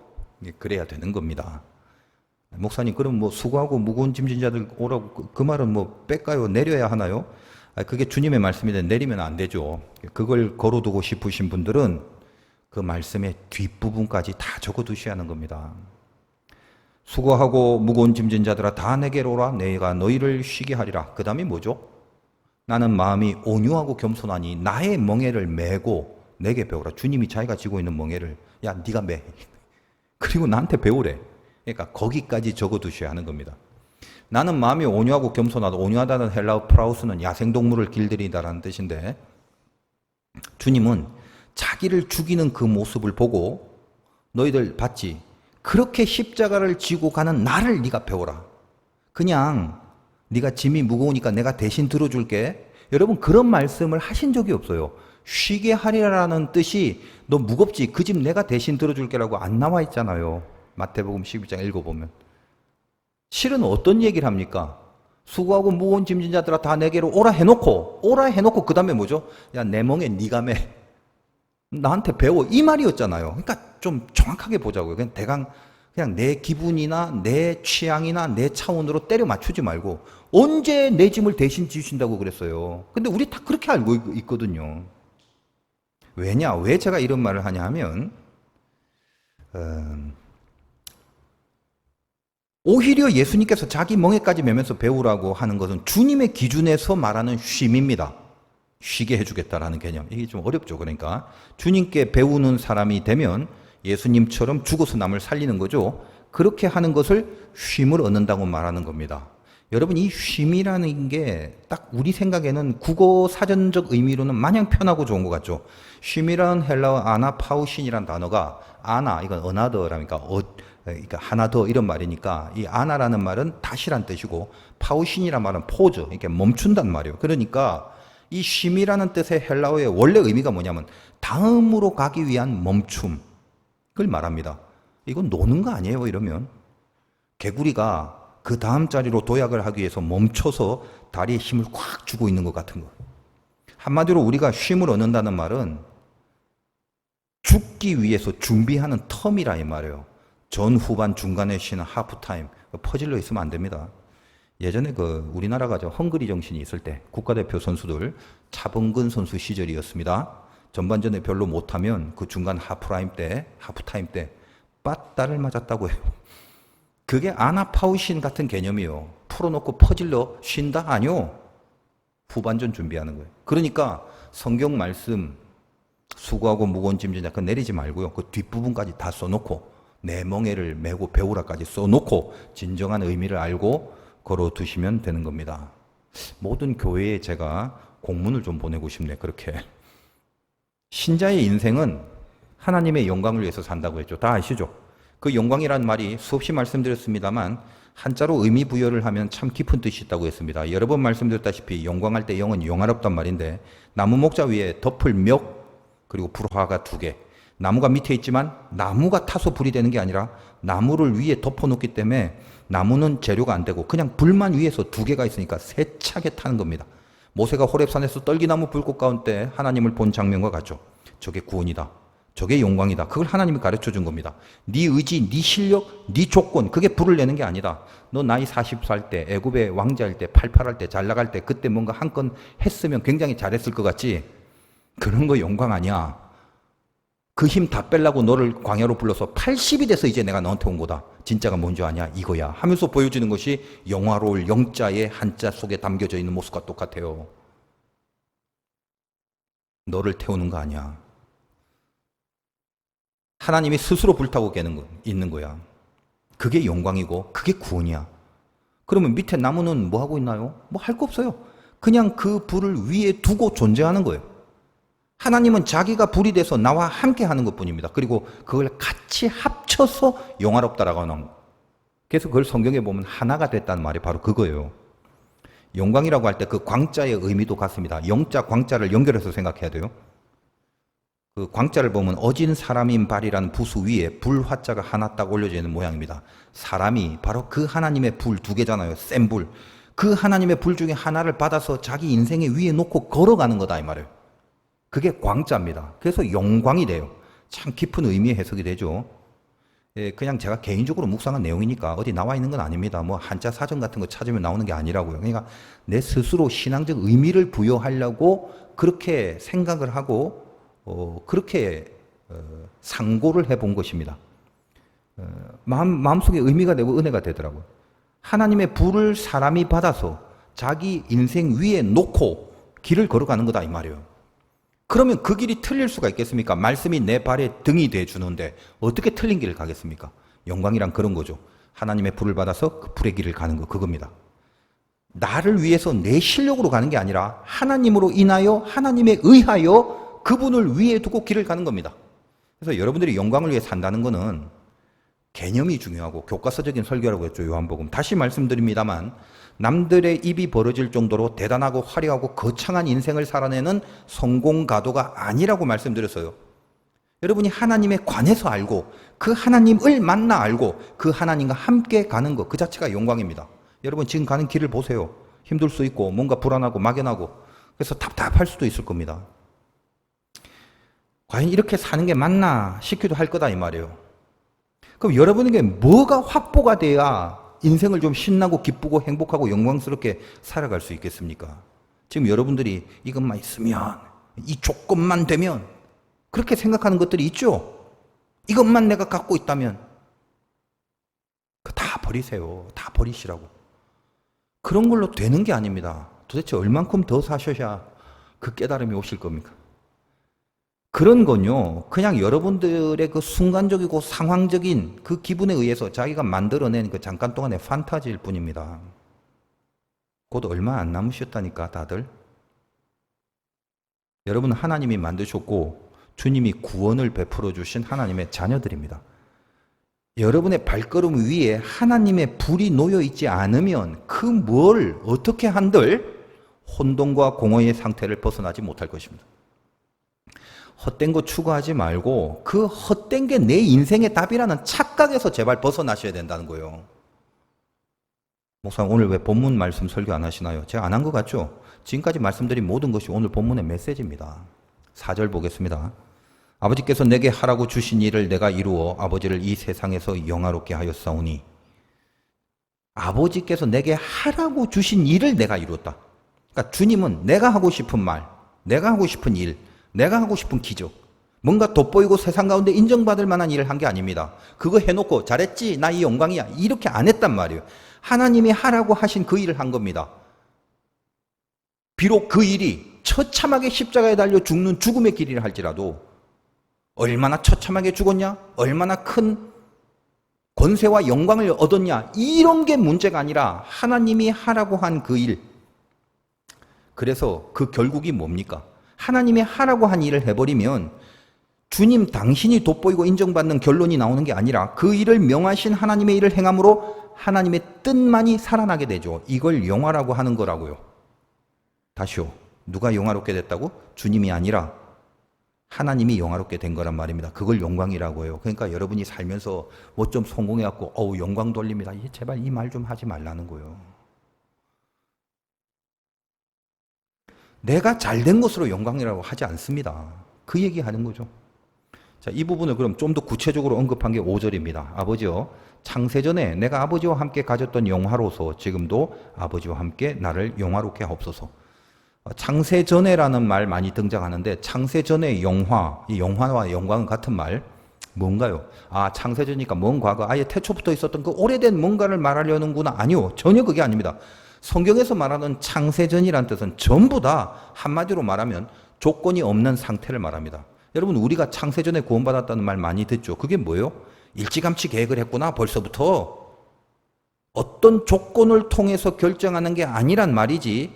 그래야 되는 겁니다. 목사님, 그럼 뭐 수고하고 무거운 짐진 자들 오라고, 그 말은 뭐 뺄까요? 내려야 하나요? 그게 주님의 말씀인데 내리면 안 되죠. 그걸 걸어두고 싶으신 분들은 그 말씀의 뒷부분까지 다 적어두셔야 하는 겁니다. 수고하고 무거운 짐진 자들아 다 내게로 오라. 내가 너희를 쉬게 하리라. 그 다음이 뭐죠? 나는 마음이 온유하고 겸손하니 나의 멍에를 메고 내게 배우라. 주님이 자기가 지고 있는 멍에를 야 네가 매. 그리고 나한테 배우래. 그러니까 거기까지 적어두셔야 하는 겁니다. 나는 마음이 온유하고 겸손하다. 온유하다는 헬라어 프라우스는 야생동물을 길들이다라는 뜻인데, 주님은 자기를 죽이는 그 모습을 보고 너희들 봤지? 그렇게 십자가를 지고 가는 나를 네가 배워라. 그냥 네가 짐이 무거우니까 내가 대신 들어줄게. 여러분 그런 말씀을 하신 적이 없어요. 쉬게 하리라는 뜻이 너 무겁지? 그 짐 내가 대신 들어줄게라고 안 나와 있잖아요. 마태복음 12장 읽어보면. 실은 어떤 얘기를 합니까? 수고하고 무거운 짐진 자들아 다 내게로 오라 해놓고 그 다음에 뭐죠? 야 내 멍에 네가 매. 나한테 배워. 이 말이었잖아요. 그러니까 좀 정확하게 보자고요. 그냥 내 기분이나 내 취향이나 내 차원으로 때려 맞추지 말고 언제 내 짐을 대신 지신다고 그랬어요. 근데 우리 다 그렇게 알고 있거든요. 왜냐? 왜 제가 이런 말을 하냐 하면 오히려 예수님께서 자기 멍에까지 매면서 배우라고 하는 것은 주님의 기준에서 말하는 쉼입니다. 쉬게 해주겠다라는 개념. 이게 좀 어렵죠. 그러니까 주님께 배우는 사람이 되면 예수님처럼 죽어서 남을 살리는 거죠. 그렇게 하는 것을 쉼을 얻는다고 말하는 겁니다. 여러분 이 쉼이라는 게 딱 우리 생각에는 국어 사전적 의미로는 마냥 편하고 좋은 것 같죠. 쉼이라는 헬라어 아나파우신이라는 단어가 아나 이건 어나더라니까 그러니까 하나 더 이런 말이니까 이 아나라는 말은 다시란 뜻이고 파우신이란 말은 포즈, 이렇게 멈춘단 말이에요. 그러니까 이 쉼이라는 뜻의 헬라어의 원래 의미가 뭐냐면 다음으로 가기 위한 멈춤, 그걸 말합니다. 이건 노는 거 아니에요, 이러면. 개구리가 그 다음 자리로 도약을 하기 위해서 멈춰서 다리에 힘을 꽉 주고 있는 것 같은 거. 한마디로 우리가 쉼을 얻는다는 말은 죽기 위해서 준비하는 텀이라 이 말이에요. 전, 후반, 중간에 쉬는 하프타임. 퍼질러 있으면 안 됩니다. 예전에 우리나라가 헝그리 정신이 있을 때 국가대표 선수들 차범근 선수 시절이었습니다. 전반전에 별로 못하면 그 중간 하프타임 때 빠따를 맞았다고 해요. 그게 아나파우신 같은 개념이요. 풀어놓고 퍼질러 쉰다? 아니요. 후반전 준비하는 거예요. 그러니까 성경 말씀 수고하고 무거운 짐진 자 그건 내리지 말고요. 그 뒷부분까지 다 써놓고 내 멍에를 메고 배우라까지 써놓고 진정한 의미를 알고 걸어두시면 되는 겁니다. 모든 교회에 제가 공문을 좀 보내고 싶네. 그렇게. 신자의 인생은 하나님의 영광을 위해서 산다고 했죠. 다 아시죠? 그 영광이라는 말이 수없이 말씀드렸습니다만 한자로 의미 부여를 하면 참 깊은 뜻이 있다고 했습니다. 여러 번 말씀드렸다시피 영광할 때 영은 영화롭단 말인데 나무 목자 위에 덮을 멱 그리고 불화가 2개. 나무가 밑에 있지만 나무가 타서 불이 되는 게 아니라 나무를 위에 덮어놓기 때문에 나무는 재료가 안 되고 그냥 불만 위에서 2개가 있으니까 세차게 타는 겁니다. 모세가 호렙산에서 떨기나무 불꽃 가운데 하나님을 본 장면과 같죠. 저게 구원이다. 저게 영광이다. 그걸 하나님이 가르쳐 준 겁니다. 네 의지, 네 실력, 네 조건 그게 불을 내는 게 아니다. 너 나이 40살 때 애굽의 왕자일 때 팔팔할 때 잘 나갈 때 그때 뭔가 한 건 했으면 굉장히 잘했을 것 같지? 그런 거 영광 아니야. 그 힘 다 빼려고 너를 광야로 불러서 80이 돼서 이제 내가 너한테 온 거다. 진짜가 뭔지 아냐? 이거야. 하면서 보여주는 것이 영화로울 영자의 한자 속에 담겨져 있는 모습과 똑같아요. 너를 태우는 거 아니야. 하나님이 스스로 불타고 있는 거야. 그게 영광이고 그게 구원이야. 그러면 밑에 나무는 뭐 하고 있나요? 뭐 할 거 없어요. 그냥 그 불을 위에 두고 존재하는 거예요. 하나님은 자기가 불이 돼서 나와 함께 하는 것뿐입니다. 그리고 그걸 같이 합쳐서 영화롭다라고 하는 거예요. 그래서 그걸 성경에 보면 하나가 됐다는 말이 바로 그거예요. 영광이라고 할 때 그 광자의 의미도 같습니다. 영자, 광자를 연결해서 생각해야 돼요. 그 광자를 보면 어진 사람인 발이라는 부수 위에 불화자가 하나 딱 올려져 있는 모양입니다. 사람이 바로 그 하나님의 불 2개잖아요. 센 불. 그 하나님의 불 중에 하나를 받아서 자기 인생의 위에 놓고 걸어가는 거다 이 말이에요. 그게 광자입니다. 그래서 영광이 돼요. 참 깊은 의미의 해석이 되죠. 예, 그냥 제가 개인적으로 묵상한 내용이니까 어디 나와 있는 건 아닙니다. 뭐 한자 사전 같은 거 찾으면 나오는 게 아니라고요. 그러니까 내 스스로 신앙적 의미를 부여하려고 그렇게 생각을 하고 그렇게 상고를 해본 것입니다. 마음속에 의미가 되고 은혜가 되더라고요. 하나님의 불을 사람이 받아서 자기 인생 위에 놓고 길을 걸어가는 거다 이 말이에요. 그러면 그 길이 틀릴 수가 있겠습니까? 말씀이 내 발에 등이 돼주는데 어떻게 틀린 길을 가겠습니까? 영광이란 그런 거죠. 하나님의 불을 받아서 그 불의 길을 가는 거 그겁니다. 나를 위해서 내 실력으로 가는 게 아니라 하나님으로 인하여 하나님에 의하여 그분을 위에 두고 길을 가는 겁니다. 그래서 여러분들이 영광을 위해 산다는 거는 개념이 중요하고 교과서적인 설교라고 했죠. 요한복음. 다시 말씀드립니다만 남들의 입이 벌어질 정도로 대단하고 화려하고 거창한 인생을 살아내는 성공 가도가 아니라고 말씀드렸어요. 여러분이 하나님에 관해서 알고 그 하나님을 만나 알고 그 하나님과 함께 가는 것 그 자체가 영광입니다. 여러분 지금 가는 길을 보세요. 힘들 수 있고 뭔가 불안하고 막연하고 그래서 답답할 수도 있을 겁니다. 과연 이렇게 사는 게 맞나 싶기도 할 거다 이 말이에요. 그럼 여러분에게 뭐가 확보가 돼야 인생을 좀 신나고 기쁘고 행복하고 영광스럽게 살아갈 수 있겠습니까? 지금 여러분들이 이것만 있으면 이 조건만 되면 그렇게 생각하는 것들이 있죠? 이것만 내가 갖고 있다면 다 버리세요. 다 버리시라고. 그런 걸로 되는 게 아닙니다. 도대체 얼만큼 더 사셔야 그 깨달음이 오실 겁니까? 그런 건요, 그냥 여러분들의 그 순간적이고 상황적인 그 기분에 의해서 자기가 만들어낸 그 잠깐 동안의 판타지일 뿐입니다. 곧 얼마 안 남으셨다니까, 다들. 여러분은 하나님이 만드셨고, 주님이 구원을 베풀어 주신 하나님의 자녀들입니다. 여러분의 발걸음 위에 하나님의 불이 놓여 있지 않으면 그 뭘 어떻게 한들 혼돈과 공허의 상태를 벗어나지 못할 것입니다. 헛된 거 추구하지 말고 그 헛된 게 내 인생의 답이라는 착각에서 제발 벗어나셔야 된다는 거예요. 목사님 오늘 왜 본문 말씀 설교 안 하시나요? 제가 안 한 것 같죠? 지금까지 말씀드린 모든 것이 오늘 본문의 메시지입니다. 4절 보겠습니다. 아버지께서 내게 하라고 주신 일을 내가 이루어 아버지를 이 세상에서 영화롭게 하였사오니, 아버지께서 내게 하라고 주신 일을 내가 이루었다. 그러니까 주님은 내가 하고 싶은 말, 내가 하고 싶은 일, 내가 하고 싶은 기적, 뭔가 돋보이고 세상 가운데 인정받을 만한 일을 한 게 아닙니다. 그거 해놓고 잘했지, 나 이 영광이야, 이렇게 안 했단 말이에요. 하나님이 하라고 하신 그 일을 한 겁니다. 비록 그 일이 처참하게 십자가에 달려 죽는 죽음의 길이라 할지라도 얼마나 처참하게 죽었냐, 얼마나 큰 권세와 영광을 얻었냐, 이런 게 문제가 아니라 하나님이 하라고 한 그 일. 그래서 그 결국이 뭡니까? 하나님이 하라고 한 일을 해버리면 주님 당신이 돋보이고 인정받는 결론이 나오는 게 아니라 그 일을 명하신 하나님의 일을 행함으로 하나님의 뜻만이 살아나게 되죠. 이걸 영화라고 하는 거라고요. 다시요. 누가 영화롭게 됐다고? 주님이 아니라 하나님이 영화롭게 된 거란 말입니다. 그걸 영광이라고 해요. 그러니까 여러분이 살면서 뭐 좀 성공해갖고 어우 영광 돌립니다. 제발 이 말 좀 하지 말라는 거예요. 내가 잘된 것으로 영광이라고 하지 않습니다. 그 얘기하는 거죠. 자, 이 부분을 그럼 좀 더 구체적으로 언급한 게 5절입니다. 아버지여, 창세전에 내가 아버지와 함께 가졌던 영화로서 지금도 아버지와 함께 나를 영화롭게 하옵소서. 창세전에라는 말 많이 등장하는데 창세전의 영화, 이 영화와 영광은 같은 말 뭔가요? 아, 창세전이니까 먼 과거 아예 태초부터 있었던 그 오래된 뭔가를 말하려는구나. 아니요, 전혀 그게 아닙니다. 성경에서 말하는 창세전이란 뜻은 전부 다 한마디로 말하면 조건이 없는 상태를 말합니다. 여러분, 우리가 창세전에 구원받았다는 말 많이 듣죠. 그게 뭐예요? 일찌감치 계획을 했구나. 벌써부터 어떤 조건을 통해서 결정하는 게 아니란 말이지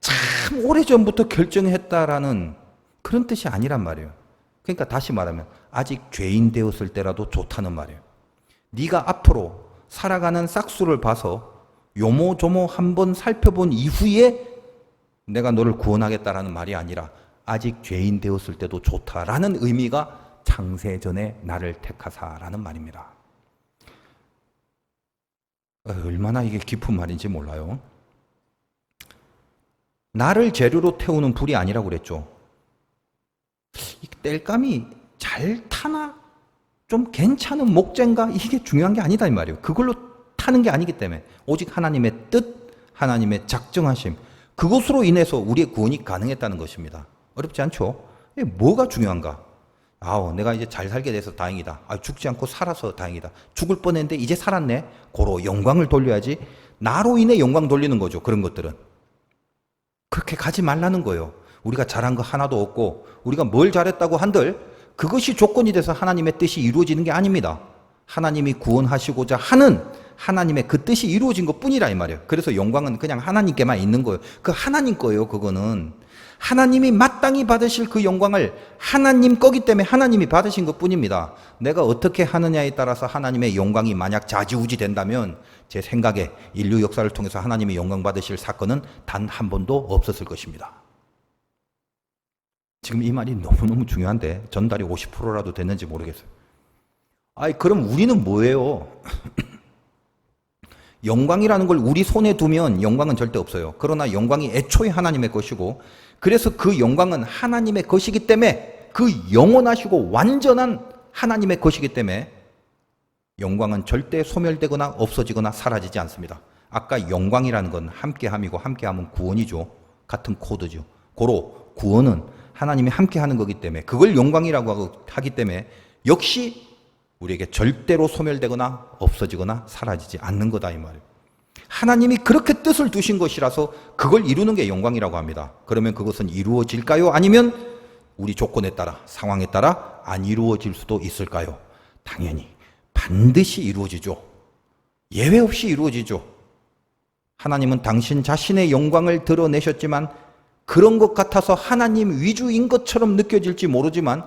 참 오래전부터 결정했다라는 그런 뜻이 아니란 말이에요. 그러니까 다시 말하면 아직 죄인 되었을 때라도 좋다는 말이에요. 네가 앞으로 살아가는 싹수를 봐서 요모조모 한번 살펴본 이후에 내가 너를 구원하겠다라는 말이 아니라 아직 죄인 되었을 때도 좋다라는 의미가 창세전에 나를 택하사라는 말입니다. 얼마나 이게 깊은 말인지 몰라요. 나를 재료로 태우는 불이 아니라고 그랬죠. 땔감이 잘 타나? 좀 괜찮은 목재인가? 이게 중요한 게 아니다 이 말이에요. 그걸로 타는 게 아니기 때문에 오직 하나님의 뜻, 하나님의 작정하심, 그것으로 인해서 우리의 구원이 가능했다는 것입니다. 어렵지 않죠? 뭐가 중요한가? 내가 이제 잘 살게 돼서 다행이다. 죽지 않고 살아서 다행이다. 죽을 뻔했는데 이제 살았네. 고로 영광을 돌려야지. 나로 인해 영광 돌리는 거죠. 그런 것들은. 그렇게 가지 말라는 거예요. 우리가 잘한 거 하나도 없고 우리가 뭘 잘했다고 한들 그것이 조건이 돼서 하나님의 뜻이 이루어지는 게 아닙니다. 하나님이 구원하시고자 하는 하나님의 그 뜻이 이루어진 것 뿐이라 이 말이에요. 그래서 영광은 그냥 하나님께만 있는 거예요. 그 하나님 거예요. 그거는 하나님이 마땅히 받으실 그 영광을 하나님 거기 때문에 하나님이 받으신 것 뿐입니다. 내가 어떻게 하느냐에 따라서 하나님의 영광이 만약 좌지우지 된다면 제 생각에 인류 역사를 통해서 하나님이 영광 받으실 사건은 단 한 번도 없었을 것입니다. 지금 이 말이 너무너무 중요한데 전달이 50%라도 됐는지 모르겠어요. 그럼 우리는 뭐예요? 영광이라는 걸 우리 손에 두면 영광은 절대 없어요. 그러나 영광이 애초에 하나님의 것이고 그래서 그 영광은 하나님의 것이기 때문에 그 영원하시고 완전한 하나님의 것이기 때문에 영광은 절대 소멸되거나 없어지거나 사라지지 않습니다. 아까 영광이라는 건 함께함이고 함께함은 구원이죠. 같은 코드죠. 고로 구원은 하나님이 함께하는 거기 때문에 그걸 영광이라고 하기 때문에 역시 우리에게 절대로 소멸되거나 없어지거나 사라지지 않는 거다 이 말이에요. 하나님이 그렇게 뜻을 두신 것이라서 그걸 이루는 게 영광이라고 합니다. 그러면 그것은 이루어질까요? 아니면 우리 조건에 따라 상황에 따라 안 이루어질 수도 있을까요? 당연히 반드시 이루어지죠. 예외 없이 이루어지죠. 하나님은 당신 자신의 영광을 드러내셨지만 그런 것 같아서 하나님 위주인 것처럼 느껴질지 모르지만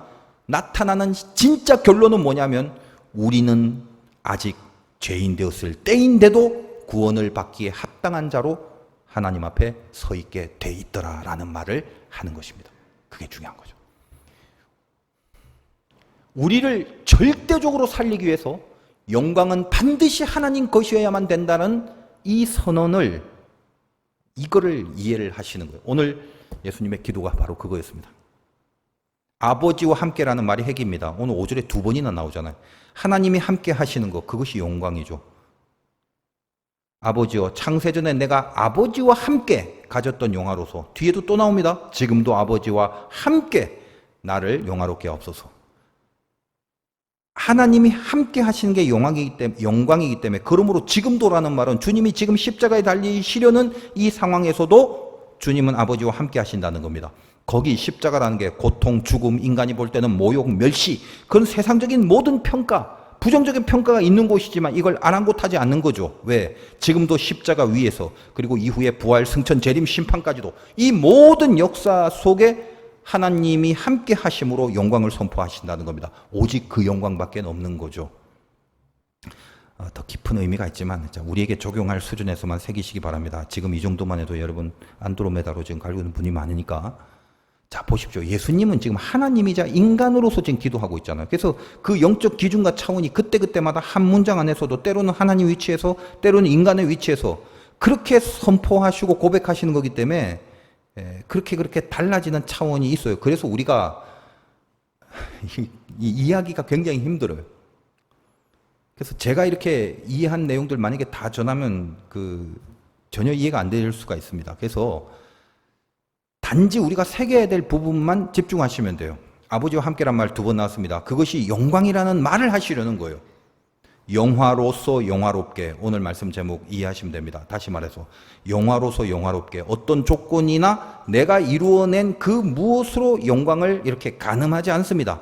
나타나는 진짜 결론은 뭐냐면 우리는 아직 죄인 되었을 때인데도 구원을 받기에 합당한 자로 하나님 앞에 서 있게 돼 있더라라는 말을 하는 것입니다. 그게 중요한 거죠. 우리를 절대적으로 살리기 위해서 영광은 반드시 하나님 것이어야만 된다는 이 선언을, 이거를 이해를 하시는 거예요. 오늘 예수님의 기도가 바로 그거였습니다. 아버지와 함께라는 말이 핵입니다. 오늘 5절에 2번이나 나오잖아요. 하나님이 함께 하시는 것, 그것이 영광이죠. 아버지여, 창세전에 내가 아버지와 함께 가졌던 영화로서, 뒤에도 또 나옵니다. 지금도 아버지와 함께 나를 영화롭게 하옵소서. 하나님이 함께 하시는 게 영광이기 때문에, 그러므로 지금도라는 말은 주님이 지금 십자가에 달리시려는 이 상황에서도 주님은 아버지와 함께 하신다는 겁니다. 거기 십자가라는 게 고통, 죽음, 인간이 볼 때는 모욕, 멸시, 그런 세상적인 모든 평가, 부정적인 평가가 있는 곳이지만 이걸 아랑곳하지 않는 거죠. 왜? 지금도 십자가 위에서, 그리고 이후에 부활, 승천, 재림, 심판까지도 이 모든 역사 속에 하나님이 함께 하심으로 영광을 선포하신다는 겁니다. 오직 그 영광밖에 없는 거죠. 더 깊은 의미가 있지만 우리에게 적용할 수준에서만 새기시기 바랍니다. 지금 이 정도만 해도 여러분 안드로메다로 지금 갈고 있는 분이 많으니까. 자, 보십시오. 예수님은 지금 하나님이자 인간으로서 지금 기도하고 있잖아요. 그래서 그 영적 기준과 차원이 그때그때마다 한 문장 안에서도 때로는 하나님 위치에서, 때로는 인간의 위치에서 그렇게 선포하시고 고백하시는 거기 때문에 그렇게 달라지는 차원이 있어요. 그래서 우리가 이 이야기가 굉장히 힘들어요. 그래서 제가 이렇게 이해한 내용들 만약에 다 전하면 전혀 이해가 안 될 수가 있습니다. 그래서 단지 우리가 새겨야 될 부분만 집중하시면 돼요. 아버지와 함께란 말 2번 나왔습니다. 그것이 영광이라는 말을 하시려는 거예요. 영화로서 영화롭게, 오늘 말씀 제목 이해하시면 됩니다. 다시 말해서 영화로서 영화롭게, 어떤 조건이나 내가 이루어낸 그 무엇으로 영광을 이렇게 가늠하지 않습니다.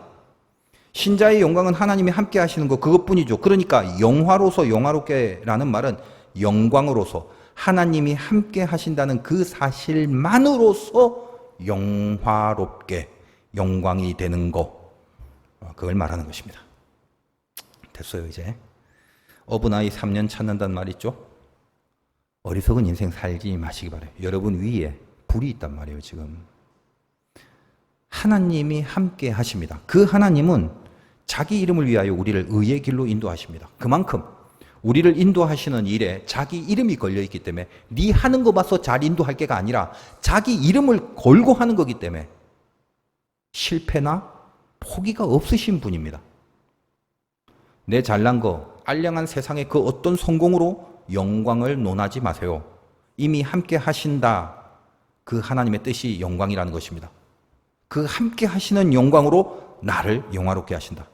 신자의 영광은 하나님이 함께 하시는 것, 그것뿐이죠. 그러니까 영화로서 영화롭게라는 말은 영광으로서 하나님이 함께 하신다는 그 사실만으로서 영화롭게 영광이 되는 것, 그걸 말하는 것입니다. 됐어요. 이제 어분아이 3년 찾는다는 말 있죠. 어리석은 인생 살지 마시기 바라요. 여러분 위에 불이 있단 말이에요. 지금 하나님이 함께 하십니다. 그 하나님은 자기 이름을 위하여 우리를 의의 길로 인도하십니다. 그만큼 우리를 인도하시는 일에 자기 이름이 걸려있기 때문에 네 하는 거 봐서 잘 인도할 게가 아니라 자기 이름을 걸고 하는 거기 때문에 실패나 포기가 없으신 분입니다. 내 잘난 거, 알량한 세상의 그 어떤 성공으로 영광을 논하지 마세요. 이미 함께 하신다. 그 하나님의 뜻이 영광이라는 것입니다. 그 함께 하시는 영광으로 나를 영화롭게 하신다.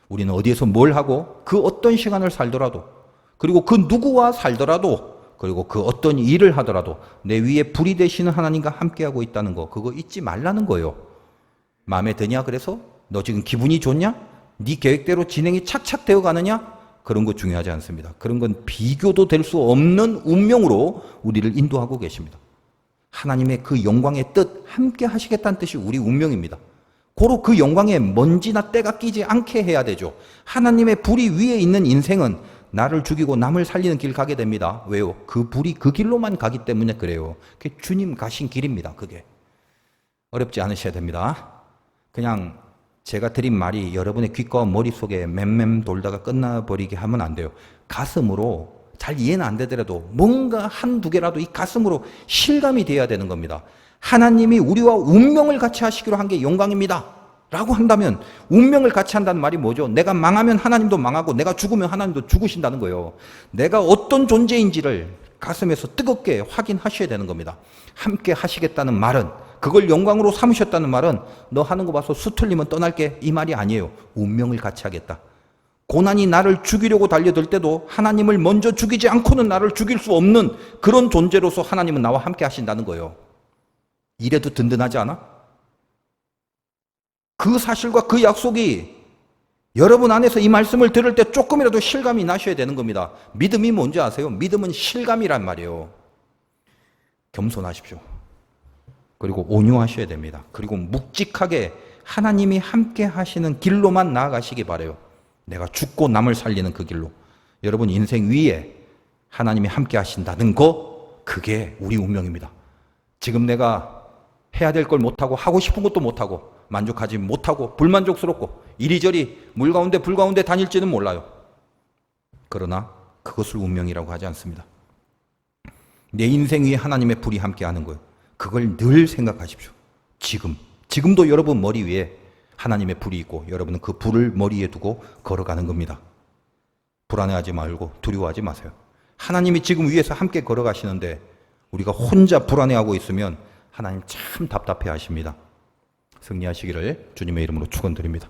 우리는 어디에서 뭘 하고 그 어떤 시간을 살더라도, 그리고 그 누구와 살더라도, 그리고 그 어떤 일을 하더라도 내 위에 불이 되시는 하나님과 함께하고 있다는 거, 그거 잊지 말라는 거예요. 마음에 드냐? 그래서 너 지금 기분이 좋냐? 네 계획대로 진행이 착착 되어 가느냐? 그런 거 중요하지 않습니다. 그런 건 비교도 될 수 없는 운명으로 우리를 인도하고 계십니다. 하나님의 그 영광의 뜻, 함께 하시겠다는 뜻이 우리 운명입니다. 고로 그 영광에 먼지나 때가 끼지 않게 해야 되죠. 하나님의 불이 위에 있는 인생은 나를 죽이고 남을 살리는 길 가게 됩니다. 왜요? 그 불이 그 길로만 가기 때문에 그래요. 그게 주님 가신 길입니다. 그게 어렵지 않으셔야 됩니다. 그냥 제가 드린 말이 여러분의 귓과 머릿속에 맴맴 돌다가 끝나버리게 하면 안 돼요. 가슴으로, 잘 이해는 안 되더라도 뭔가 한두 개라도 이 가슴으로 실감이 돼야 되는 겁니다. 하나님이 우리와 운명을 같이 하시기로 한 게 영광입니다 라고 한다면, 운명을 같이 한다는 말이 뭐죠? 내가 망하면 하나님도 망하고 내가 죽으면 하나님도 죽으신다는 거예요. 내가 어떤 존재인지를 가슴에서 뜨겁게 확인하셔야 되는 겁니다. 함께 하시겠다는 말은, 그걸 영광으로 삼으셨다는 말은 너 하는 거 봐서 수틀리면 떠날게, 이 말이 아니에요. 운명을 같이 하겠다. 고난이 나를 죽이려고 달려들 때도 하나님을 먼저 죽이지 않고는 나를 죽일 수 없는 그런 존재로서 하나님은 나와 함께 하신다는 거예요. 이래도 든든하지 않아? 그 사실과 그 약속이 여러분 안에서 이 말씀을 들을 때 조금이라도 실감이 나셔야 되는 겁니다. 믿음이 뭔지 아세요? 믿음은 실감이란 말이에요. 겸손하십시오. 그리고 온유하셔야 됩니다. 그리고 묵직하게 하나님이 함께 하시는 길로만 나아가시기 바라요. 내가 죽고 남을 살리는 그 길로. 여러분 인생 위에 하나님이 함께 하신다는 거, 그게 우리 운명입니다. 지금 내가 해야 될 걸 못하고 하고 싶은 것도 못하고 만족하지 못하고 불만족스럽고 이리저리 물 가운데 불 가운데 다닐지는 몰라요. 그러나 그것을 운명이라고 하지 않습니다. 내 인생 위에 하나님의 불이 함께하는 거예요. 그걸 늘 생각하십시오. 지금도 여러분 머리 위에 하나님의 불이 있고 여러분은 그 불을 머리에 두고 걸어가는 겁니다. 불안해하지 말고 두려워하지 마세요. 하나님이 지금 위에서 함께 걸어가시는데 우리가 혼자 불안해하고 있으면 하나님 참 답답해 하십니다. 승리하시기를 주님의 이름으로 축원드립니다.